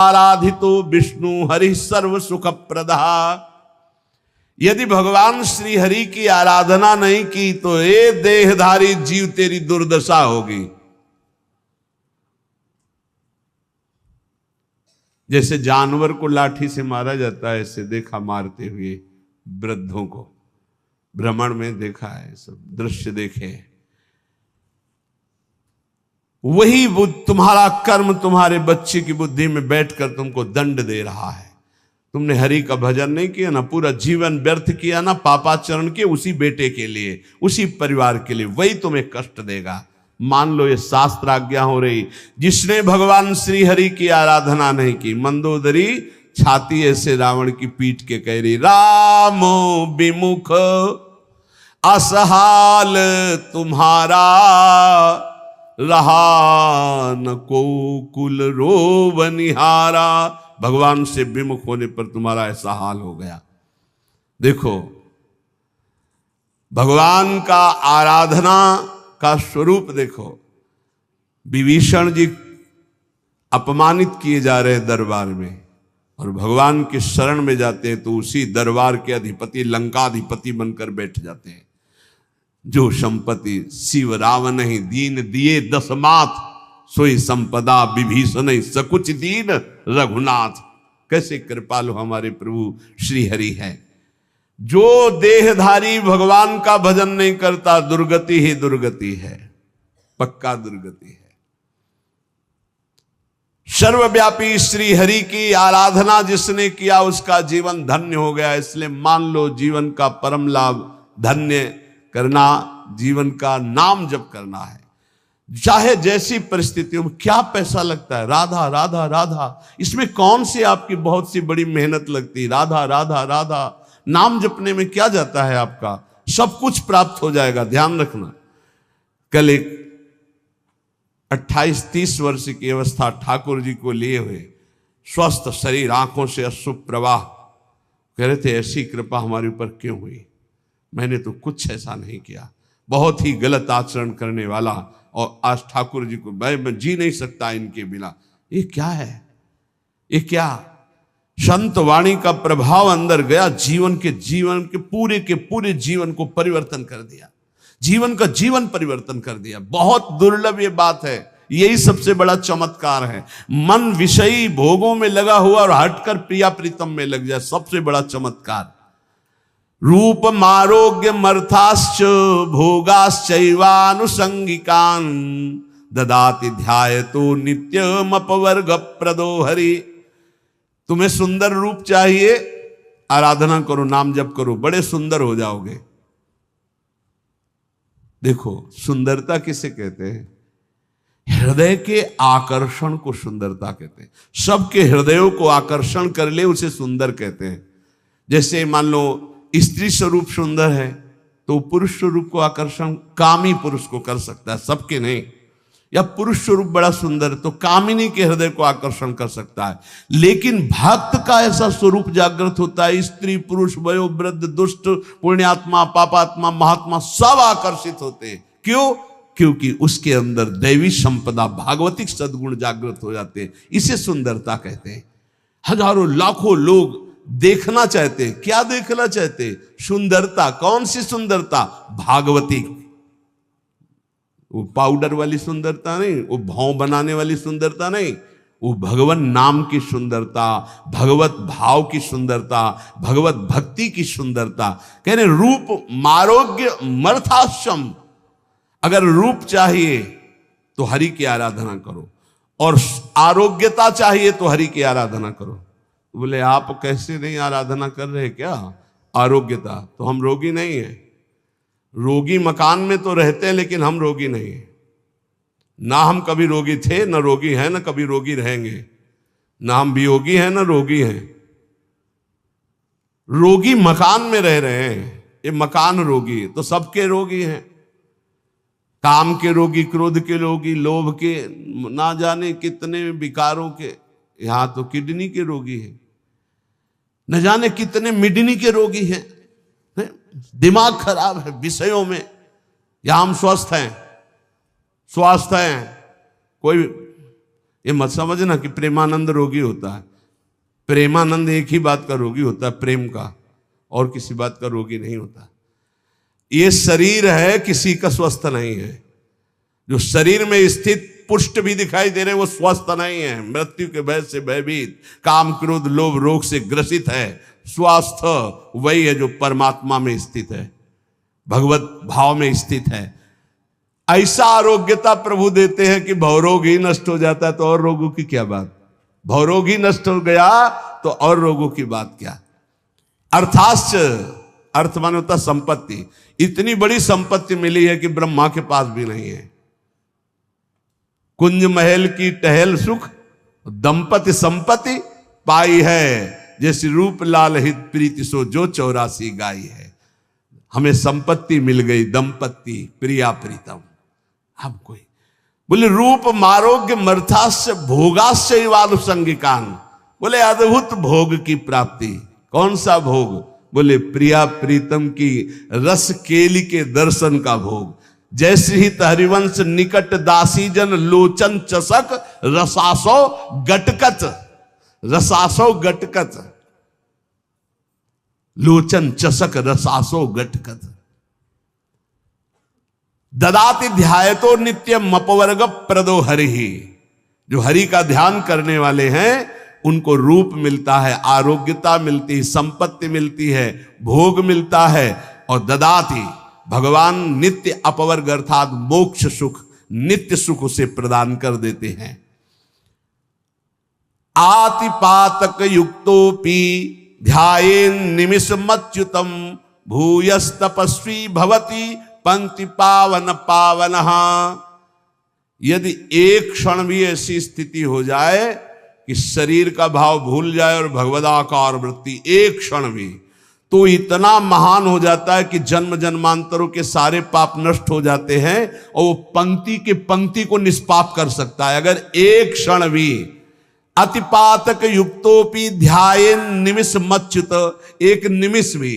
आराधितो विष्णु हरि सर्व सुख प्रदा। यदि भगवान श्री हरि की आराधना नहीं की तो ये देहधारी जीव तेरी दुर्दशा होगी। जैसे जानवर को लाठी से मारा जाता है, ऐसे देखा मारते हुए वृद्धों को, भ्रमण में देखा है, सब दृश्य देखे। वही तुम्हारा कर्म तुम्हारे बच्चे की बुद्धि में बैठकर तुमको दंड दे रहा है। तुमने हरि का भजन नहीं किया ना, पूरा जीवन व्यर्थ किया ना, पापाचरण किए उसी बेटे के लिए, उसी परिवार के लिए, वही तुम्हें कष्ट देगा। मान लो ये शास्त्र आज्ञा हो रही। जिसने भगवान श्री हरि की आराधना नहीं की, मंदोदरी छाती ऐसे रावण की पीट के कह रही, रामो विमुख असहाल तुम्हारा, रहा न को कुल रोव निहारा। भगवान से विमुख होने पर तुम्हारा ऐसा हाल हो गया। देखो भगवान का आराधना का स्वरूप देखो। विभीषण जी अपमानित किए जा रहे दरबार में, और भगवान के शरण में जाते हैं तो उसी दरबार के अधिपति लंकाधिपति बनकर बैठ जाते हैं। जो संपत्ति शिव रावण ही दीन दिए दसमात, सोई संपदा विभीषण सकुच दीन रघुनाथ। कैसे कृपालु हमारे प्रभु श्री हरि हैं। जो देहधारी भगवान का भजन नहीं करता, दुर्गति ही दुर्गति है, पक्का दुर्गति है। सर्वव्यापी श्री हरि की आराधना जिसने किया उसका जीवन धन्य हो गया। इसलिए मान लो जीवन का परम लाभ धन्य करना, जीवन का नाम जप करना है। चाहे जैसी परिस्थितियों में, क्या पैसा लगता है, राधा राधा राधा, इसमें कौन सी आपकी बहुत सी बड़ी मेहनत लगती है। राधा राधा राधा नाम जपने में क्या जाता है आपका, सब कुछ प्राप्त हो जाएगा। ध्यान रखना। कल एक 28-30 वर्ष की अवस्था ठाकुर जी को लिए हुए, स्वस्थ शरीर, आंखों से अश्रु प्रवाह, कह रहे थे ऐसी कृपा हमारे ऊपर क्यों हुई, मैंने तो कुछ ऐसा नहीं किया, बहुत ही गलत आचरण करने वाला, और आज ठाकुर जी को मैं जी नहीं सकता इनके बिना। ये क्या है, ये क्या संत वाणी का प्रभाव अंदर गया, जीवन के पूरे जीवन को परिवर्तन कर दिया, जीवन का जीवन परिवर्तन कर दिया। बहुत दुर्लभ ये बात है, यही सबसे बड़ा चमत्कार है। मन विषयी भोगों में लगा हुआ और हटकर प्रिया प्रीतम में लग जाए, सबसे बड़ा चमत्कार। रूप मारोग्य मर्थाश्च भोगाश्चैवानुसंगिकान् ददाति ध्यायतो नित्यम अपवर्ग प्रदो हरि। तुम्हें सुंदर रूप चाहिए, आराधना करो, नाम जप करो, बड़े सुंदर हो जाओगे। देखो सुंदरता किसे कहते हैं, हृदय के आकर्षण को सुंदरता कहते हैं। सबके हृदयों को आकर्षण कर ले उसे सुंदर कहते हैं। जैसे मान लो स्त्री स्वरूप सुंदर है तो पुरुष स्वरूप को आकर्षण कामी पुरुष को कर सकता है, सबके नहीं। या पुरुष स्वरूप बड़ा सुंदर है तो कामिनी के हृदय को आकर्षण कर सकता है। लेकिन भक्त का ऐसा स्वरूप जागृत होता है, स्त्री पुरुष वयो वृद्ध दुष्ट पुण्यात्मा पापात्मा महात्मा सब आकर्षित होते हैं। क्यों? क्योंकि उसके अंदर दैवी संपदा भागवतिक सद्गुण जागृत हो जाते हैं। इसे सुंदरता कहते हैं। हजारों लाखों लोग देखना चाहते हैं। क्या देखना चाहते हैं? सुंदरता। कौन सी सुंदरता? भागवतिक। वो पाउडर वाली सुंदरता नहीं, वो भाव बनाने वाली सुंदरता नहीं, वो भगवान नाम की सुंदरता, भगवत भाव की सुंदरता, भगवत भक्ति की सुंदरता। कह रहे रूप मारोग्य मर्थाश्रम। अगर रूप चाहिए तो हरि की आराधना करो, और आरोग्यता चाहिए तो हरि की आराधना करो। बोले आप कैसे नहीं आराधना कर रहे क्या? आरोग्यता तो हम रोगी नहीं है। रोगी मकान में तो रहते हैं लेकिन हम रोगी नहीं है। ना हम कभी रोगी थे, ना रोगी हैं, ना कभी रोगी रहेंगे। ना हम वियोगी हैं ना रोगी हैं। रोगी मकान में रह रहे हैं, ये मकान रोगी है। तो सबके रोगी हैं, काम के रोगी, क्रोध के रोगी, लोभ के, ना जाने कितने विकारों के। यहां तो किडनी के रोगी है, न जाने कितने मिडनी के रोगी हैं। दिमाग खराब है विषयों में। यहां हम स्वस्थ हैं, कोई ये मत समझना कि प्रेमानंद रोगी होता है। प्रेमानंद एक ही बात का रोगी होता है, प्रेम का, और किसी बात का रोगी नहीं होता। ये शरीर है, किसी का स्वस्थ नहीं है। जो शरीर में स्थित पुष्ट भी दिखाई दे रहे वो स्वस्थ नहीं है, मृत्यु के भय से भयभीत, काम क्रोध लोभ रोग से ग्रसित है। स्वस्थ वही है जो परमात्मा में स्थित है, भगवत भाव में स्थित है। ऐसा आरोग्यता प्रभु देते हैं कि भवरोग ही नष्ट हो जाता है, तो और रोगों की क्या बात। भवरोग ही नष्ट हो गया तो और रोगों की बात क्या। अर्थाश्च, अर्थ माने होता संपत्ति। इतनी बड़ी संपत्ति मिली है कि ब्रह्मा के पास भी नहीं है। कुंज महल की टहल सुख, दंपति संपत्ति पाई है, जैसे रूप लाल हित प्रीति सो जो 84 गाई है। हमें संपत्ति मिल गई, दंपत्ति प्रिया प्रीतम। हम कोई बोले रूप मारोग्य मर्थास्य भोगास्य वानुसंगिकान, बोले अद्भुत भोग की प्राप्ति। कौन सा भोग? बोले प्रिया प्रीतम की रस केली के दर्शन का भोग। जैसे ही हरिवंश निकट दासी जन लोचन चसक रसासो गटकत, रसासो गटकत, लोचन चसक रसासो गटकत। ददाति ध्यायतो नित्यम अपवर्ग प्रदो हरि। जो हरि का ध्यान करने वाले हैं उनको रूप मिलता है, आरोग्यता मिलती है, संपत्ति मिलती है, भोग मिलता है। और ददाति भगवान नित्य अपवर्ग अर्थात मोक्ष सुख, नित्य सुख उसे प्रदान कर देते हैं। आतिपातक युक्तोपि ध्यायेन निमिषमच्युतम भूयस तपस्वी भवति पंक्ति पावन पावन। यदि एक क्षण भी ऐसी स्थिति हो जाए कि शरीर का भाव भूल जाए और भगवदाकार वृत्ति एक क्षण भी, तो इतना महान हो जाता है कि जन्म जन्मांतरों के सारे पाप नष्ट हो जाते हैं और वो पंक्ति के पंक्ति को निष्पाप कर सकता है। अगर एक क्षण भी अतिपातक युक्तोपि ध्यायेन निमिष मच्युत, एक निमिष भी,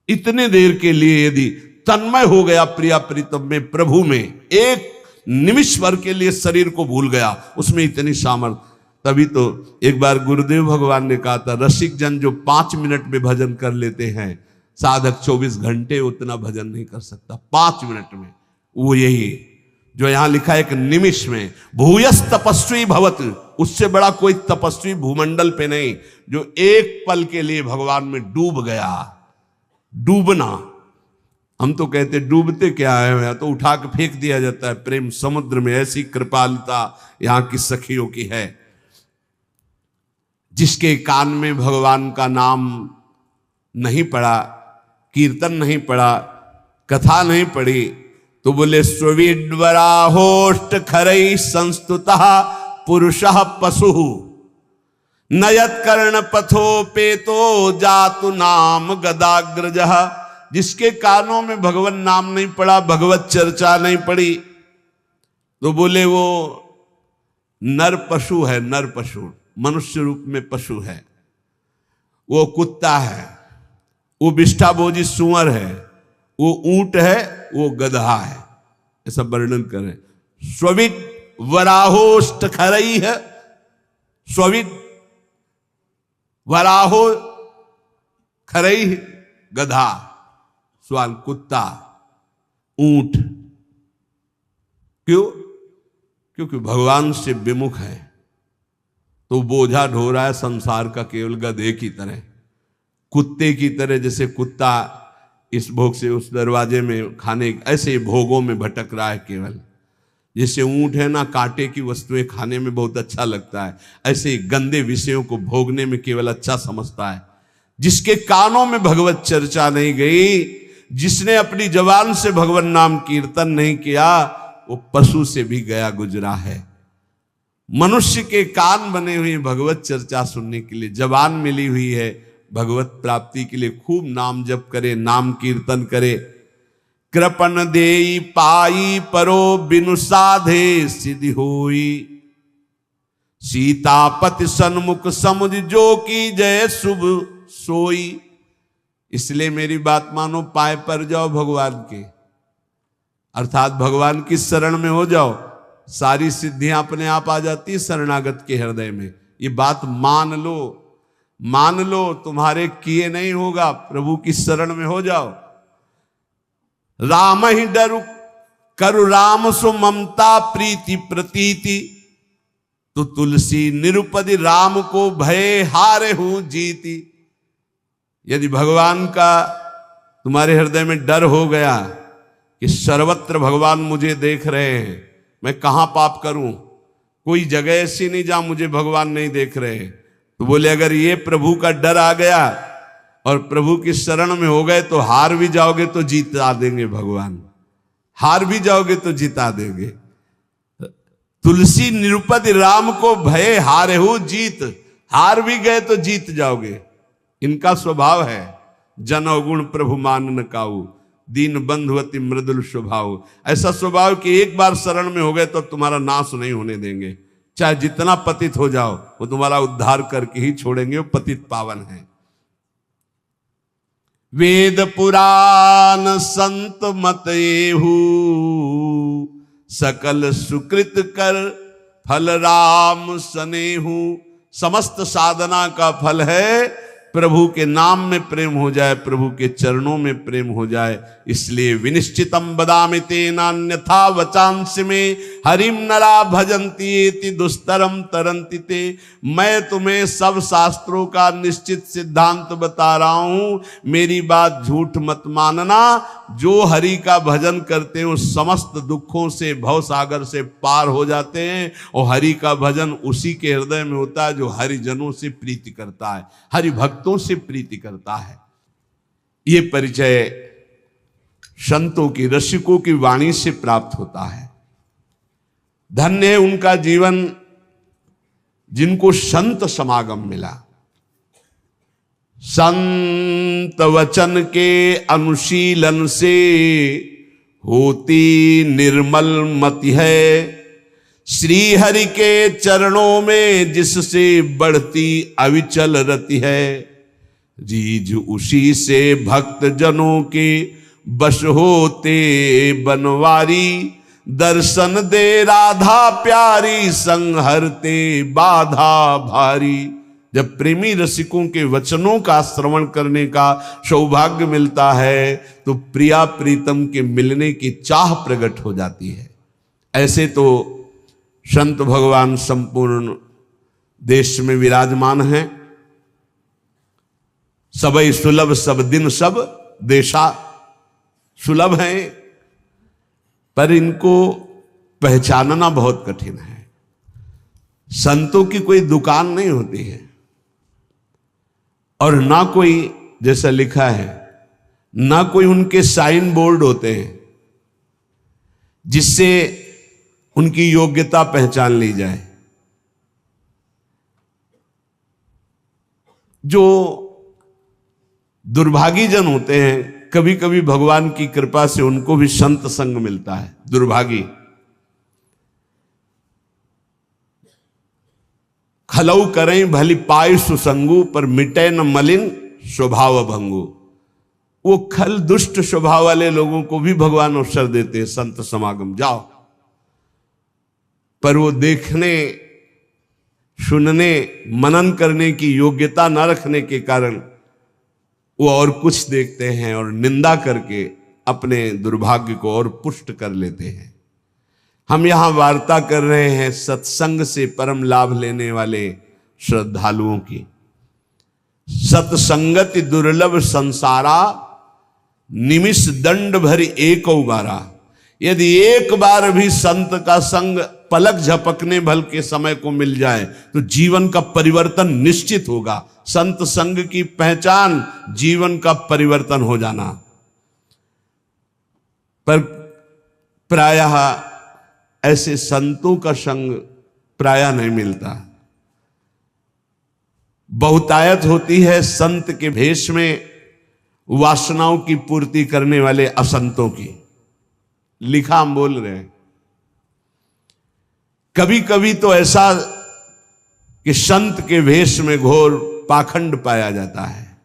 इतने देर के लिए यदि तन्मय हो गया प्रिया प्रीतम में, प्रभु में, एक निमिष भर के लिए शरीर को भूल गया, उसमें इतनी सामर्थ्य। तभी तो एक बार गुरुदेव भगवान ने कहा था, रसिक जन जो 5 मिनट में भजन कर लेते हैं, साधक 24 घंटे उतना भजन नहीं कर सकता 5 मिनट में। वो यही जो यहां लिखा है, एक निमिष में। भूयस तपस्वी भवत, उससे बड़ा कोई तपस्वी भूमंडल पे नहीं, जो एक पल के लिए भगवान में डूब गया। डूबना, हम तो कहते डूबते क्या है, या तो उठा के फेंक दिया जाता है प्रेम समुद्र में। ऐसी कृपालुता यहां की सखियों की है। जिसके कान में भगवान का नाम नहीं पड़ा, कीर्तन नहीं पड़ा, कथा नहीं पड़ी, तो बोले स्वीडवराहोष्ट खरई संस्तुतः पुरुषः पशु नयत कर्ण पथो पेतो जातु नाम गदाग्रजः। जिसके कानों में भगवान नाम नहीं पड़ा, भगवत चर्चा नहीं पड़ी, तो बोले वो नर पशु है। नर पशु मनुष्य रूप में पशु है, वो कुत्ता है, वो विष्ठाभोजी सुअर है, वो ऊंट है, वो गधा है। ऐसा वर्णन करें। स्विट वराहोष्ट खरई है, स्विट वराहो खरई गधा, स्वाल कुत्ता, ऊंट। क्यों? क्योंकि भगवान से विमुख है, तो बोझा ढो रहा है संसार का केवल गधे की तरह, कुत्ते की तरह। जैसे कुत्ता इस भोग से उस दरवाजे में खाने, ऐसे भोगों में भटक रहा है केवल। जैसे ऊंट है ना, कांटे की वस्तुएं खाने में बहुत अच्छा लगता है, ऐसे ही गंदे विषयों को भोगने में केवल अच्छा समझता है। जिसके कानों में भगवत चर्चा नहीं गई, जिसने अपनी जबान से भगवान नाम कीर्तन नहीं किया, वो पशु से भी गया गुजरा है। मनुष्य के कान बने हुए भगवत चर्चा सुनने के लिए, जबान मिली हुई है भगवत प्राप्ति के लिए। खूब नाम जप करे, नाम कीर्तन करे। कृपन देई पाई परो बिनु साधे सिद्धि होई, सीतापति सन्मुख समुझ जो की जय शुभ सोई। इसलिए मेरी बात मानो, पाए पर जाओ भगवान के, अर्थात भगवान की शरण में हो जाओ। सारी सिद्धियां अपने आप आ जाती है शरणागत के हृदय में। ये बात मान लो, मान लो, तुम्हारे किए नहीं होगा, प्रभु की शरण में हो जाओ। राम ही डरु करु राम सु ममता प्रीति प्रतीति, तो तुलसी निरुपदि राम को भय हारे हूं जीती। यदि भगवान का तुम्हारे हृदय में डर हो गया कि सर्वत्र भगवान मुझे देख रहे हैं, मैं कहां पाप करूं, कोई जगह ऐसी नहीं जहां मुझे भगवान नहीं देख रहे, तो बोले अगर ये प्रभु का डर आ गया और प्रभु की शरण में हो गए तो हार भी जाओगे तो जीता देंगे भगवान, हार भी जाओगे तो जीता देंगे। तुलसी निरुपति राम को भय हारे हो जीत, हार भी गए तो जीत जाओगे। इनका स्वभाव है जन अवगुण प्रभु मान न काऊ, दीन बंधुवती मृदुल स्वभाव। ऐसा स्वभाव कि एक बार शरण में हो गए तो तुम्हारा नाश नहीं होने देंगे, चाहे जितना पतित हो जाओ वो तुम्हारा उद्धार करके ही छोड़ेंगे, वो पतित पावन है। वेद पुराण संत मत एहू, सकल सुकृत कर फल राम सनेहू। समस्त साधना का फल है प्रभु के नाम में प्रेम हो जाए, प्रभु के चरणों में प्रेम हो जाए। इसलिए विनिश्चितम बदामि तेनान्यथा वचांसि में हरिम नरा भजन्ति एति दुस्तरम तरन्ति ते। मैं तुम्हें सब शास्त्रों का निश्चित सिद्धांत बता रहा हूं, मेरी बात झूठ मत मानना। जो हरि का भजन करते हैं वो समस्त दुखों से, भव सागर से पार हो जाते हैं। और हरि का भजन उसी के हृदय में होता है जो हरिजनों से प्रीति करता है, हरि भक्तों से प्रीति करता है। ये परिचय संतों की, रसिकों की वाणी से प्राप्त होता है। धन्य है उनका जीवन जिनको संत समागम मिला। संत वचन के अनुशीलन से होती निर्मल मति है, श्री हरि के चरणों में जिससे बढ़ती अविचल रति है। रीझ उसी से भक्त जनों के बश होते बनवारी, दर्शन दे राधा प्यारी संहरते बाधा भारी। जब प्रेमी रसिकों के वचनों का श्रवण करने का सौभाग्य मिलता है तो प्रिया प्रीतम के मिलने की चाह प्रकट हो जाती है। ऐसे तो संत भगवान संपूर्ण देश में विराजमान हैं। सबई सुलभ सब दिन सब देशा, सुलभ हैं पर इनको पहचानना बहुत कठिन है। संतों की कोई दुकान नहीं होती है और ना कोई, जैसा लिखा है, ना कोई उनके साइन बोर्ड होते हैं जिससे उनकी योग्यता पहचान ली जाए। जो दुर्भागी जन होते हैं, कभी कभी भगवान की कृपा से उनको भी संत संग मिलता है। दुर्भागी खलऊ करें भली पाय सुसंगु, पर मिटे न मलिन स्वभाव भंगु। वो खल दुष्ट स्वभाव वाले लोगों को भी भगवान अवसर देते हैं, संत समागम जाओ। पर वो देखने, सुनने, मनन करने की योग्यता न रखने के कारण वो और कुछ देखते हैं और निंदा करके अपने दुर्भाग्य को और पुष्ट कर लेते हैं। हम यहां वार्ता कर रहे हैं सत्संग से परम लाभ लेने वाले श्रद्धालुओं की। सत्संगति दुर्लभ संसारा, निमिष दंड भरी एक बारा। यदि एक बार भी संत का संग पलक झपकने भल के समय को मिल जाए तो जीवन का परिवर्तन निश्चित होगा। संत संग की पहचान जीवन का परिवर्तन हो जाना। पर प्रायः ऐसे संतों का संग प्रायः नहीं मिलता। बहुतायत होती है संत के भेष में वासनाओं की पूर्ति करने वाले असंतों की। लिखा हम बोल रहे हैं। कभी कभी तो ऐसा कि संत के वेश में घोर पाखंड पाया जाता है,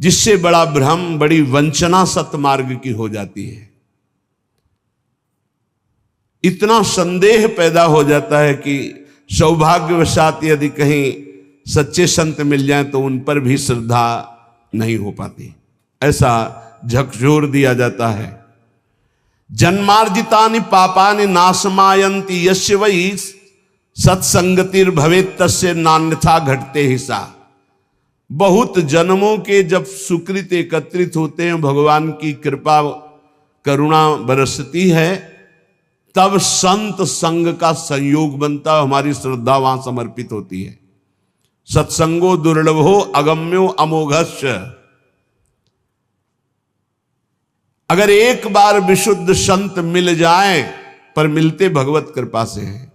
जिससे बड़ा भ्रम, बड़ी वंचना सतमार्ग की हो जाती है। इतना संदेह पैदा हो जाता है कि सौभाग्यवशात यदि कहीं सच्चे संत मिल जाएं तो उन पर भी श्रद्धा नहीं हो पाती, ऐसा झकझोर दिया जाता है। जन्मार्जितानि पापानि नाशमायन्ति यस्य वै सत्संगतिर भवेत् तस्य नान्यथा घटते हिसा। बहुत जन्मों के जब सुकृत एकत्रित होते हैं, भगवान की कृपा करुणा बरसती है, तब संत संग का संयोग बनता है, हमारी श्रद्धा वहां समर्पित होती है। सत्संगो दुर्लभो अगम्यो अमोघस्य। अगर एक बार विशुद्ध संत मिल जाएं, पर मिलते भगवत कृपा से हैं,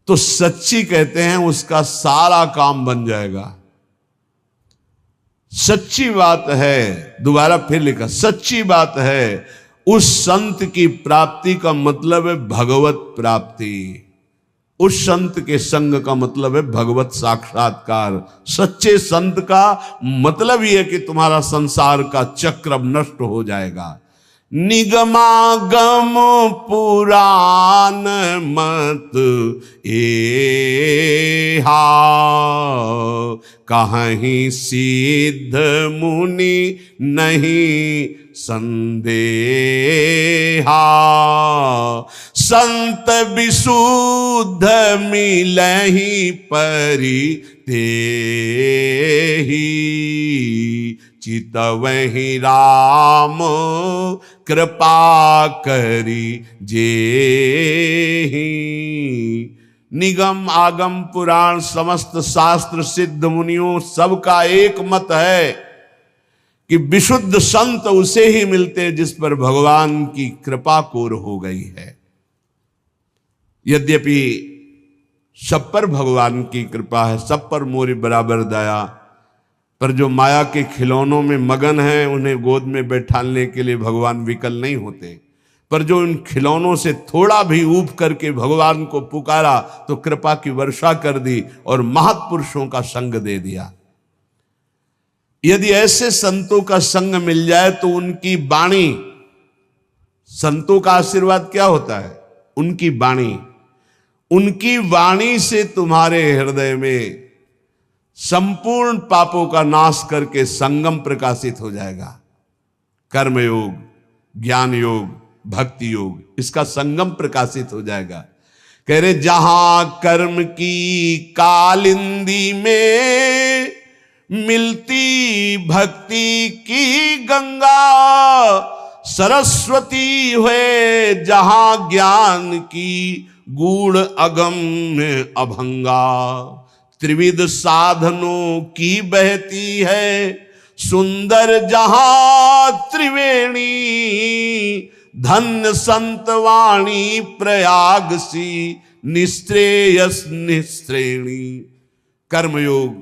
तो सच्ची कहते हैं उसका सारा काम बन जाएगा। सच्ची बात है, दोबारा फिर लिखा, सच्ची बात है, उस संत की प्राप्ति का मतलब है भगवत प्राप्ति। उस संत के संग का मतलब है भगवत साक्षात्कार। सच्चे संत का मतलब यह है कि तुम्हारा संसार का चक्र नष्ट हो जाएगा। निगमागम पुराण मत एहा, कहीं सिद्ध मुनि नहीं संदेहा। संत विशुद्ध मिलहि परि तेहि, चितवहि राम कृपा करी जेहि। निगम आगम पुराण समस्त शास्त्र सिद्ध मुनियों सबका एक मत है कि विशुद्ध संत उसे ही मिलते जिस पर भगवान की कृपा कोर हो गई है। यद्यपि सब पर भगवान की कृपा है, सब पर मोरी बराबर दया, पर जो माया के खिलौनों में मगन हैं उन्हें गोद में बैठाने के लिए भगवान विकल नहीं होते। पर जो इन खिलौनों से थोड़ा भी ऊब करके भगवान को पुकारा तो कृपा की वर्षा कर दी और महापुरुषों का संग दे दिया। यदि ऐसे संतों का संग मिल जाए तो उनकी वाणी, संतों का आशीर्वाद क्या होता है? उनकी वाणी, उनकी वाणी से तुम्हारे हृदय में संपूर्ण पापों का नाश करके संगम प्रकाशित हो जाएगा। कर्म योग, ज्ञान योग, भक्ति योग, इसका संगम प्रकाशित हो जाएगा। कह रहे जहां कर्म की कालिंदी में मिलती भक्ति की गंगा, सरस्वती हुए जहां ज्ञान की गूढ़ अगम्य अभंगा। त्रिविध साधनों की बहती है सुंदर जहां त्रिवेणी, धन्य संत वाणी प्रयाग सी निश्रेयस निश्रेणी। कर्मयोग,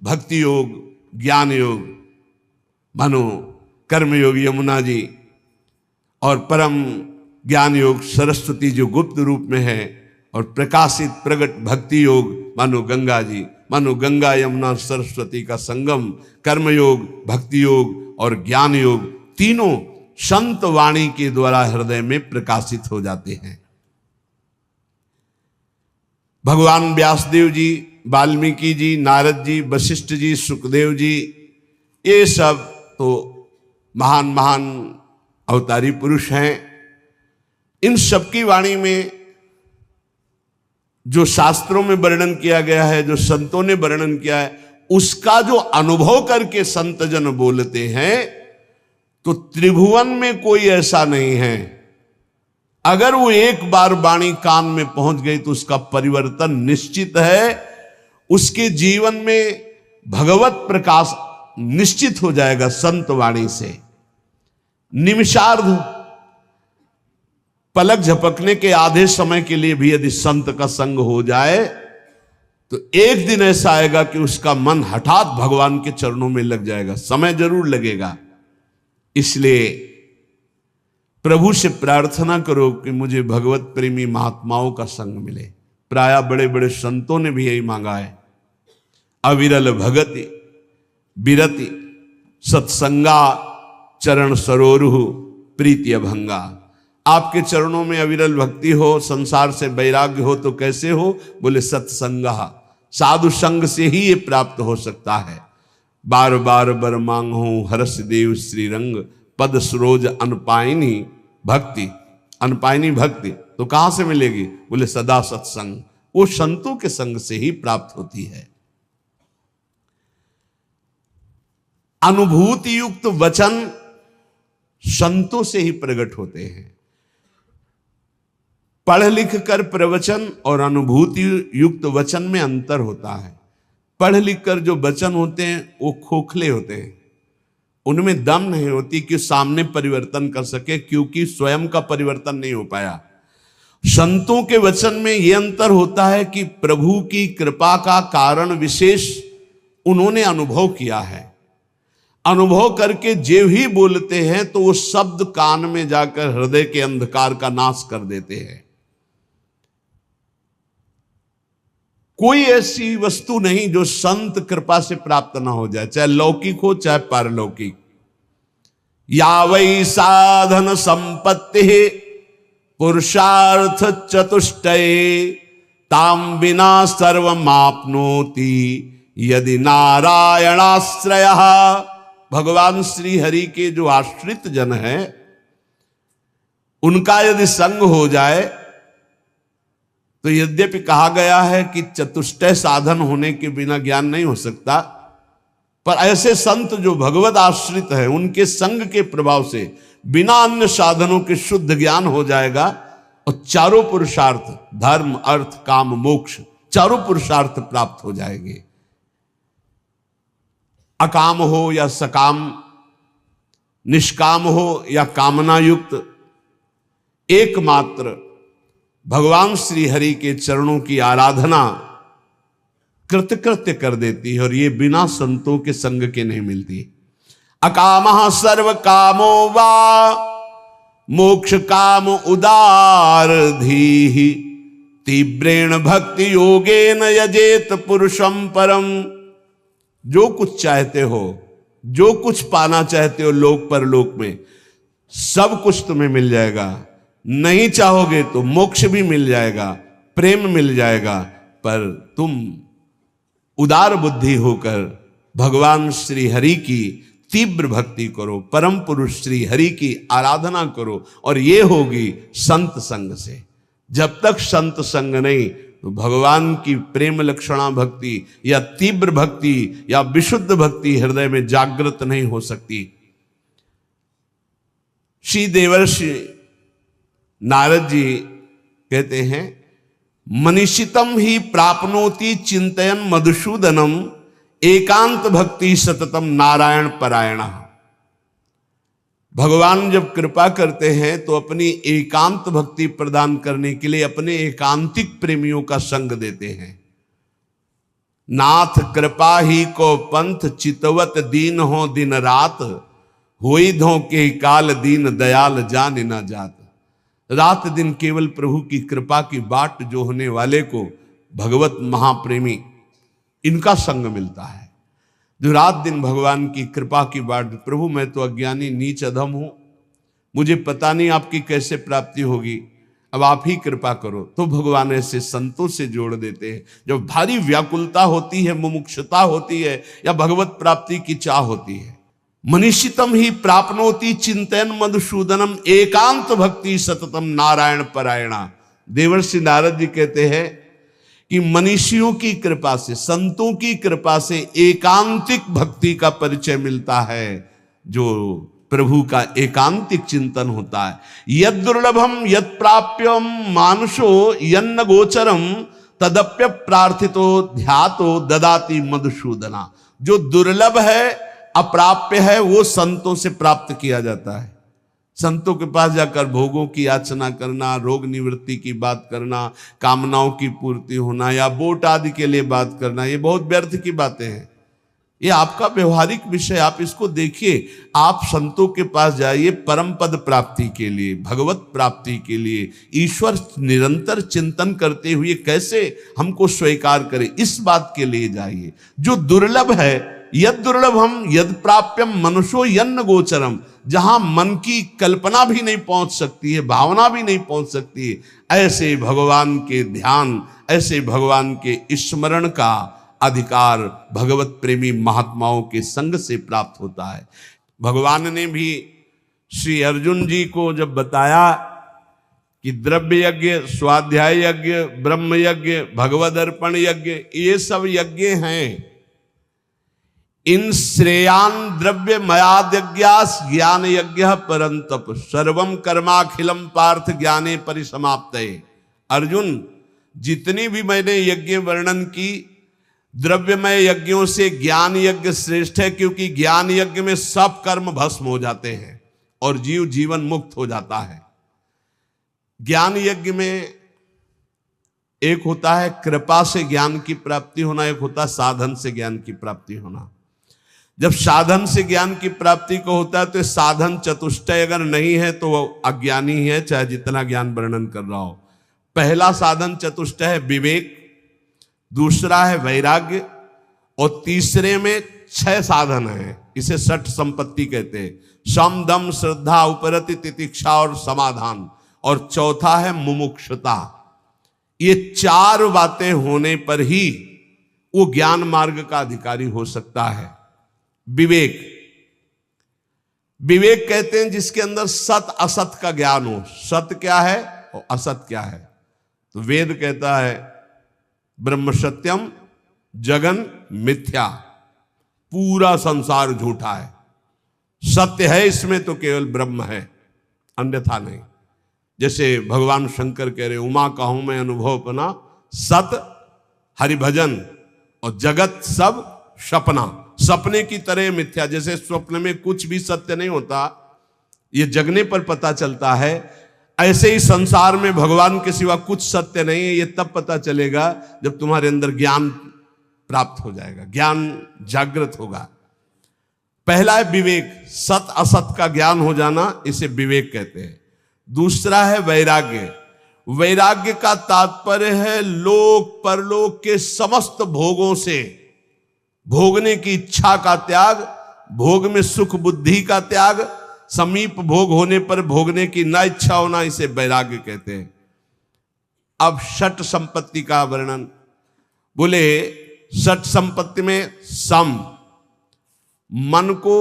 भक्ति योग, ज्ञान योग, मानो कर्मयोग यमुना जी और परम ज्ञान योग सरस्वती जो गुप्त रूप में है, और प्रकाशित प्रगट भक्ति योग मानो गंगा जी, मानो गंगा यमुना सरस्वती का संगम। कर्मयोग, भक्ति योग और ज्ञान योग तीनों संत वाणी के द्वारा हृदय में प्रकाशित हो जाते हैं। भगवान व्यासदेव जी, वाल्मीकि जी, नारद जी, वशिष्ठ जी, सुखदेव जी, ये सब तो महान महान अवतारी पुरुष हैं। इन सबकी वाणी में जो शास्त्रों में वर्णन किया गया है, जो संतों ने वर्णन किया है, उसका जो अनुभव करके संत जन बोलते हैं, तो त्रिभुवन में कोई ऐसा नहीं है। अगर वो एक बार वाणी कान में पहुंच गई तो उसका परिवर्तन निश्चित है। उसके जीवन में भगवत प्रकाश निश्चित हो जाएगा संत वाणी से। निमिषार्ध, पलक झपकने के आधे समय के लिए भी यदि संत का संग हो जाए तो एक दिन ऐसा आएगा कि उसका मन हठात भगवान के चरणों में लग जाएगा। समय जरूर लगेगा। इसलिए प्रभु से प्रार्थना करो कि मुझे भगवत प्रेमी महात्माओं का संग मिले। प्रायः बड़े बड़े संतों ने भी यही मांगा है। अविरल भगति बिरति सत्संगा चरण सरोरुह प्रीति अभंगा। आपके चरणों में अविरल भक्ति हो, संसार से वैराग्य हो तो कैसे हो? बोले सत्संग, साधु संग से ही ये प्राप्त हो सकता है। बार बार बर मांगो हर्ष देव श्रीरंग, पद सरोज अनपायनी भक्ति। अनपायनी भक्ति तो कहां से मिलेगी? बोले सदा सत्संग, वो संतों के संग से ही प्राप्त होती है। अनुभूति युक्त वचन संतों से ही प्रकट होते हैं। पढ़ लिख कर प्रवचन और अनुभूति युक्त वचन में अंतर होता है। पढ़ लिख कर जो वचन होते हैं वो खोखले होते हैं, उनमें दम नहीं होती कि सामने परिवर्तन कर सके, क्योंकि स्वयं का परिवर्तन नहीं हो पाया। संतों के वचन में यह अंतर होता है कि प्रभु की कृपा का कारण विशेष उन्होंने अनुभव किया है। अनुभव करके जो ही बोलते हैं तो वो शब्द कान में जाकर हृदय के अंधकार का नाश कर देते हैं। कोई ऐसी वस्तु नहीं जो संत कृपा से प्राप्त ना हो जाए, चाहे लौकिक हो चाहे पारलौकिक। या वै साधन संपत्ति पुरुषार्थ चतुष्टये, ताम बिना सर्वमाप्नोति यदि नारायणाश्रय। भगवान श्री हरि के जो आश्रित जन है उनका यदि संग हो जाए तो यद्यपि कहा गया है कि चतुष्टय साधन होने के बिना ज्ञान नहीं हो सकता, पर ऐसे संत जो भगवत आश्रित है उनके संग के प्रभाव से बिना अन्य साधनों के शुद्ध ज्ञान हो जाएगा और चारों पुरुषार्थ धर्म अर्थ काम मोक्ष चारों पुरुषार्थ प्राप्त हो जाएंगे। अकाम हो या सकाम, निष्काम हो या कामना युक्त, एकमात्र भगवान श्री हरि के चरणों की आराधना कृतकृत्य कर देती है, और ये बिना संतों के संग के नहीं मिलती। अकामः सर्व कामो वा मोक्ष काम उदार धीहि, तीव्रेण भक्ति योगेन यजेत पुरुषम परम। जो कुछ चाहते हो, जो कुछ पाना चाहते हो लोक परलोक में, सब कुछ तुम्हें मिल जाएगा। नहीं चाहोगे तो मोक्ष भी मिल जाएगा, प्रेम मिल जाएगा, पर तुम उदार बुद्धि होकर भगवान श्री हरि की तीव्र भक्ति करो, परम पुरुष श्री हरि की आराधना करो, और ये होगी संत संग से। जब तक संत संग नहीं तो भगवान की प्रेम लक्षणा भक्ति या तीव्र भक्ति या विशुद्ध भक्ति हृदय में जागृत नहीं हो सकती। श्री देवर्षि नारद जी कहते हैं, मनीषितम ही प्राप्नोति चिंतयन मधुसूदनम, एकांत भक्ति सततम नारायण परायण। भगवान जब कृपा करते हैं तो अपनी एकांत भक्ति प्रदान करने के लिए अपने एकांतिक प्रेमियों का संग देते हैं। नाथ कृपा ही को पंथ चितवत दीन हो दिन रात, होई धो के काल दीन दयाल जान न जात। रात दिन केवल प्रभु की कृपा की बाट जो होने वाले को भगवत महाप्रेमी इनका संग मिलता है। जो रात दिन भगवान की कृपा की बाट, प्रभु मैं तो अज्ञानी नीच अधम हूं, मुझे पता नहीं आपकी कैसे प्राप्ति होगी, अब आप ही कृपा करो, तो भगवान ऐसे संतों से जोड़ देते हैं। जब भारी व्याकुलता होती है, मुमुक्षुता होती है या भगवत प्राप्ति की चाह होती है। मनीषितम ही प्राप्नोति चिंतन मधुसूदनम, एकांत भक्ति सततम नारायण परायणा। देवर्षि नारद जी कहते हैं कि मनीषियों की कृपा से, संतों की कृपा से एकांतिक भक्ति का परिचय मिलता है, जो प्रभु का एकांतिक चिंतन होता है। यद दुर्लभम यद प्राप्यम मानुषो यन्न गोचरम, तदप्य प्रार्थितो ध्यातो ददाति मधुसूदना। जो दुर्लभ है, अप्राप्य है, वो संतों से प्राप्त किया जाता है। संतों के पास जाकर भोगों की याचना करना, रोग निवृत्ति की बात करना, कामनाओं की पूर्ति होना या वोट आदि के लिए बात करना, ये बहुत व्यर्थ की बातें हैं। ये आपका व्यवहारिक विषय, आप इसको देखिए। आप संतों के पास जाइए परम पद प्राप्ति के लिए, भगवत प्राप्ति के लिए, ईश्वर निरंतर चिंतन करते हुए कैसे हमको स्वीकार करे, इस बात के लिए जाइए। जो दुर्लभ है यद दुर्लभम यद प्राप्यम मनुष्यो यन्न गोचरम, जहां मन की कल्पना भी नहीं पहुंच सकती है, भावना भी नहीं पहुंच सकती है, ऐसे भगवान के ध्यान, ऐसे भगवान के स्मरण का अधिकार भगवत प्रेमी महात्माओं के संग से प्राप्त होता है। भगवान ने भी श्री अर्जुन जी को जब बताया कि द्रव्य यज्ञ, स्वाध्याय यज्ञ, ब्रह्म यज्ञ, भगवद अर्पण यज्ञ, ये सब यज्ञ हैं, इन श्रेयान द्रव्य मयाद यज्ञास ज्ञान यज्ञ परंतप सर्वम कर्माखिलम पार्थ ज्ञाने परिसमाप्तये। अर्जुन, जितनी भी मैंने यज्ञ वर्णन की, द्रव्यमय यज्ञों से ज्ञान यज्ञ श्रेष्ठ है, क्योंकि ज्ञान यज्ञ में सब कर्म भस्म हो जाते हैं और जीव जीवन मुक्त हो जाता है। ज्ञान यज्ञ में एक होता है कृपा से ज्ञान की प्राप्ति होना, एक होता है साधन से ज्ञान की प्राप्ति होना। जब साधन से ज्ञान की प्राप्ति को होता है तो साधन चतुष्टय अगर नहीं है तो वो अज्ञानी है, चाहे जितना ज्ञान वर्णन कर रहा हो। पहला साधन चतुष्टय है विवेक, दूसरा है वैराग्य, और तीसरे में 6 साधन है, इसे षट संपत्ति कहते हैं। सम दम श्रद्धा उपरति तितिक्षा और समाधान, और चौथा है मुमुक्षुता। ये 4 बातें होने पर ही वो ज्ञान मार्ग का अधिकारी हो सकता है। विवेक, विवेक कहते हैं जिसके अंदर सत असत का ज्ञान हो। सत्य क्या है और असत क्या है? तो वेद कहता है ब्रह्म सत्यम जगन मिथ्या, पूरा संसार झूठा है। सत्य है इसमें तो केवल ब्रह्म है, अन्यथा नहीं। जैसे भगवान शंकर कह रहे उमा कहूं मैं अनुभव अपना, सत हरिभजन और जगत सब सपना। सपने की तरह मिथ्या, जैसे स्वप्न में कुछ भी सत्य नहीं होता, ये जगने पर पता चलता है, ऐसे ही संसार में भगवान के सिवा कुछ सत्य नहीं है। ये तब पता चलेगा जब तुम्हारे अंदर ज्ञान प्राप्त हो जाएगा, ज्ञान जागृत होगा। पहला है विवेक, सत असत का ज्ञान हो जाना, इसे विवेक कहते हैं। दूसरा है वैराग्य। वैराग्य का तात्पर्य है लोक परलोक के समस्त भोगों से भोगने की इच्छा का त्याग, भोग में सुख बुद्धि का त्याग, समीप भोग होने पर भोगने की न इच्छा होना, इसे वैराग्य कहते हैं। अब षट संपत्ति का वर्णन, बोले षट संपत्ति में सम, मन को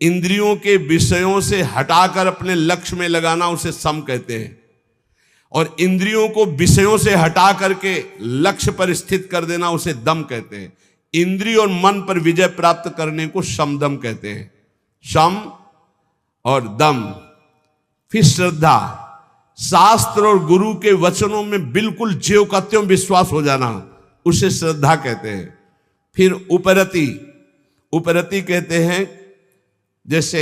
इंद्रियों के विषयों से हटाकर अपने लक्ष्य में लगाना, उसे सम कहते हैं। और इंद्रियों को विषयों से हटा करके लक्ष्य पर स्थित कर देना, उसे दम कहते हैं। इंद्रिय और मन पर विजय प्राप्त करने को समदम कहते हैं। सम और दम। फिर श्रद्धा, शास्त्र और गुरु के वचनों में बिल्कुल ज्यों का त्यों विश्वास हो जाना, उसे श्रद्धा कहते हैं। फिर उपरति, उपरति कहते हैं जैसे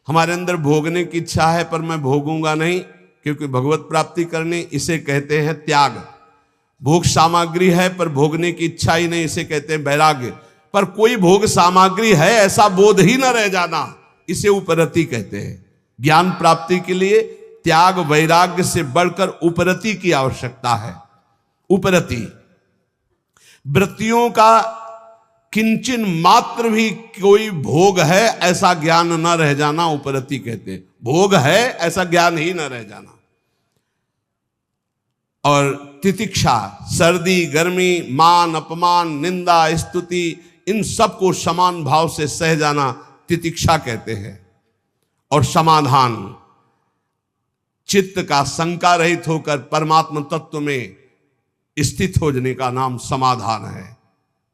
हमारे अंदर भोगने की इच्छा है पर मैं भोगूंगा नहीं क्योंकि भगवत प्राप्ति करनी, इसे कहते हैं त्याग। भोग सामग्री है पर भोगने की इच्छा ही नहीं, इसे कहते हैं वैराग्य। पर कोई भोग सामग्री है ऐसा बोध ही न रह जाना, इसे उपरति कहते हैं। ज्ञान प्राप्ति के लिए त्याग वैराग्य से बढ़कर उपरति की आवश्यकता है। उपरति, वृत्तियों का किंचन मात्र भी कोई भोग है ऐसा ज्ञान न रह जाना, उपरति कहते हैं। भोग है ऐसा ज्ञान ही न रह जाना। और तितिक्षा, सर्दी गर्मी, मान अपमान, निंदा स्तुति, इन सब को समान भाव से सह जाना तितिक्षा कहते हैं। और समाधान, चित्त का शंका रहित होकर परमात्मा तत्व में स्थित हो जाने का नाम समाधान है।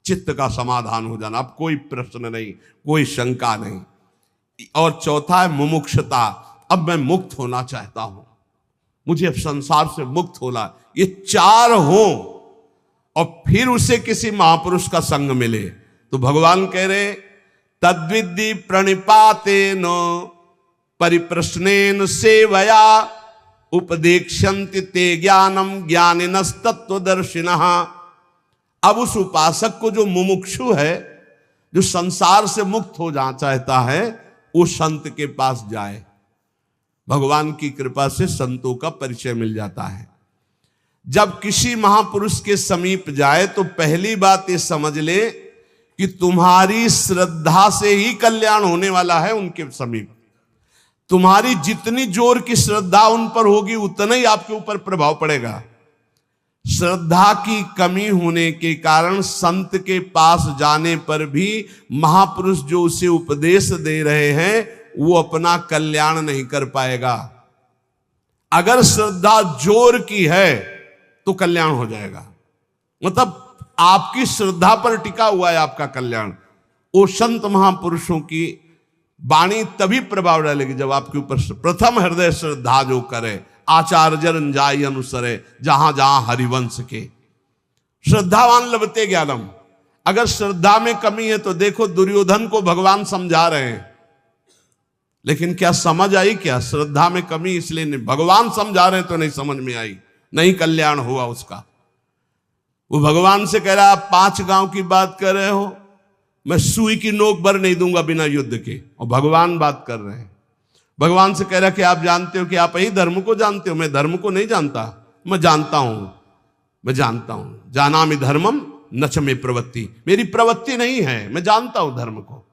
चित्त का समाधान हो जाना, अब कोई प्रश्न नहीं, कोई शंका नहीं। और चौथा है मुमुक्षुता, अब मैं मुक्त होना चाहता हूं, मुझे अब संसार से मुक्त होना। ये 4 हो और फिर उसे किसी महापुरुष का संग मिले तो भगवान कह रहे तद्विद्धि प्रणिपातेन परिप्रश्नेन सेवया उपदेक्षन्ति ते ज्ञानम ज्ञानिनस्तत्वदर्शिनः। अब उस उपासक को जो मुमुक्षु है, जो संसार से मुक्त हो जाना चाहता है, वो संत के पास जाए। भगवान की कृपा से संतों का परिचय मिल जाता है। जब किसी महापुरुष के समीप जाए तो पहली बात ये समझ ले कि तुम्हारी श्रद्धा से ही कल्याण होने वाला है उनके समीप। तुम्हारी जितनी जोर की श्रद्धा उन पर होगी उतना ही आपके ऊपर प्रभाव पड़ेगा। श्रद्धा की कमी होने के कारण संत के पास जाने पर भी महापुरुष जो उसे उपदेश दे रहे हैं वो अपना कल्याण नहीं कर पाएगा। अगर श्रद्धा जोर की है तो कल्याण हो जाएगा, मतलब आपकी श्रद्धा पर टिका हुआ है आपका कल्याण। वो संत महापुरुषों की वाणी तभी प्रभाव डालेगी जब आपके ऊपर प्रथम हृदय श्रद्धा जो करे, आचार्य जन जाय अनुसरे जहां जहां हरिवंश के। श्रद्धावान लभते ज्ञानम। अगर श्रद्धा में कमी है तो देखो दुर्योधन को भगवान समझा रहे हैं, लेकिन क्या समझ आई? क्या श्रद्धा में कमी इसलिए नहीं, भगवान समझा रहे हैं तो नहीं समझ में आई, नहीं कल्याण हुआ उसका। वो भगवान से कह रहा आप 5 गांव की बात कर रहे हो, मैं सुई की नोक भर नहीं दूंगा बिना युद्ध के। और भगवान बात कर रहे हैं, भगवान से कह रहा कि आप जानते हो कि आप ही धर्म को जानते हो, मैं धर्म को नहीं जानता। मैं जानता हूं जानामि धर्मम नच में प्रवृत्ति, मेरी प्रवृत्ति नहीं है, मैं जानता हूं धर्म को।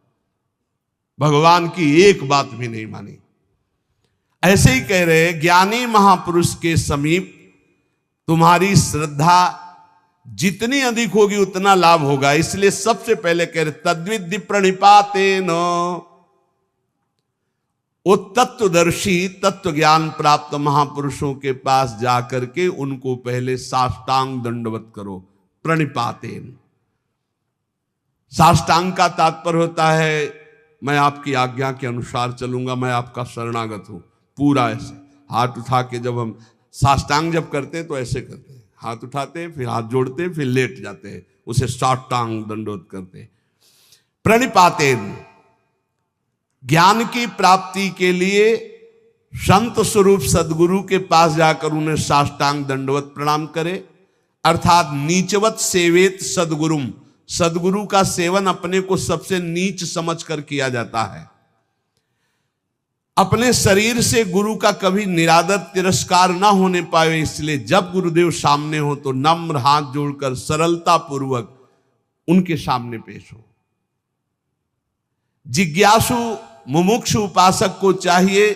भगवान की एक बात भी नहीं मानी। ऐसे ही कह रहे ज्ञानी महापुरुष के समीप तुम्हारी श्रद्धा जितनी अधिक होगी उतना लाभ होगा। इसलिए सबसे पहले कह रहे तद्विद्धि प्रणिपातेन, वो तत्वदर्शी तत्व ज्ञान प्राप्त महापुरुषों के पास जाकर के उनको पहले साष्टांग दंडवत करो। प्रणिपातेन, साष्टांग का तात्पर्य होता है मैं आपकी आज्ञा के अनुसार चलूंगा, मैं आपका शरणागत हूं। पूरा ऐसे हाथ उठा के जब हम साष्टांग जब करते हैं तो ऐसे करते हैं, हाथ उठाते हैं फिर हाथ जोड़ते हैं फिर लेट जाते हैं, उसे साष्टांग दंडवत करते हैं। प्रणिपातेन, ज्ञान की प्राप्ति के लिए संत स्वरूप सदगुरु के पास जाकर उन्हें साष्टांग दंडवत प्रणाम करे, अर्थात नीचवत सेवेत सदगुरुम। सदगुरु का सेवन अपने को सबसे नीच समझकर किया जाता है। अपने शरीर से गुरु का कभी निरादर तिरस्कार ना होने पाए, इसलिए जब गुरुदेव सामने हो तो नम्र हाथ जोड़कर सरलता पूर्वक उनके सामने पेश हो। जिज्ञासु मुमुक्षु उपासक को चाहिए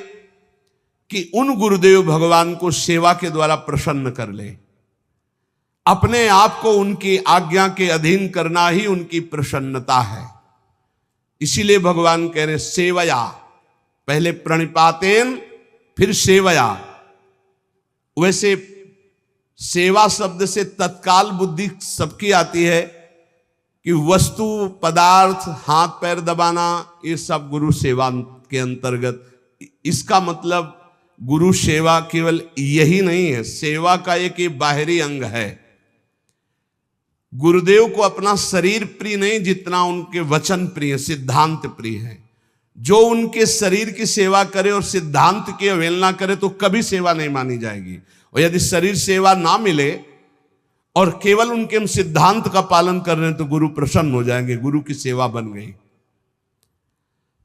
कि उन गुरुदेव भगवान को सेवा के द्वारा प्रसन्न कर ले। अपने आप को उनकी आज्ञा के अधीन करना ही उनकी प्रसन्नता है। इसीलिए भगवान कह रहे सेवया, पहले प्रणिपातेन फिर सेवया। वैसे सेवा शब्द से तत्काल बुद्धि सबकी आती है कि वस्तु पदार्थ हाथ पैर दबाना ये सब गुरु सेवा के अंतर्गत। इसका मतलब गुरु सेवा केवल यही नहीं है, सेवा का एक बाहरी अंग है। गुरुदेव को अपना शरीर प्रिय नहीं जितना उनके वचन प्रिय, सिद्धांत प्रिय है। जो उनके शरीर की सेवा करे और सिद्धांत की अवहेलना करे तो कभी सेवा नहीं मानी जाएगी। और यदि शरीर सेवा ना मिले और केवल उनके हम सिद्धांत का पालन कर रहे हैं तो गुरु प्रसन्न हो जाएंगे, गुरु की सेवा बन गई।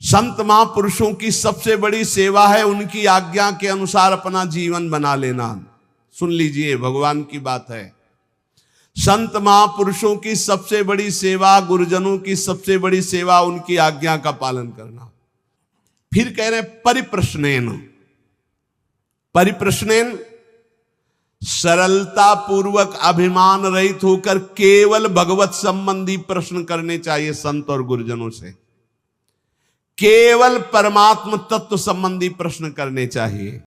संत महापुरुषों की सबसे बड़ी सेवा है उनकी आज्ञा के अनुसार अपना जीवन बना लेना। सुन लीजिए, भगवान की बात है। संत महापुरुषों की सबसे बड़ी सेवा, गुरुजनों की सबसे बड़ी सेवा उनकी आज्ञा का पालन करना। फिर कह रहे परिप्रश्नेन, परिप्रश्नेन सरलता पूर्वक अभिमान रहित होकर केवल भगवत संबंधी प्रश्न करने चाहिए संत और गुरुजनों से। केवल परमात्म तत्व संबंधी प्रश्न करने चाहिए।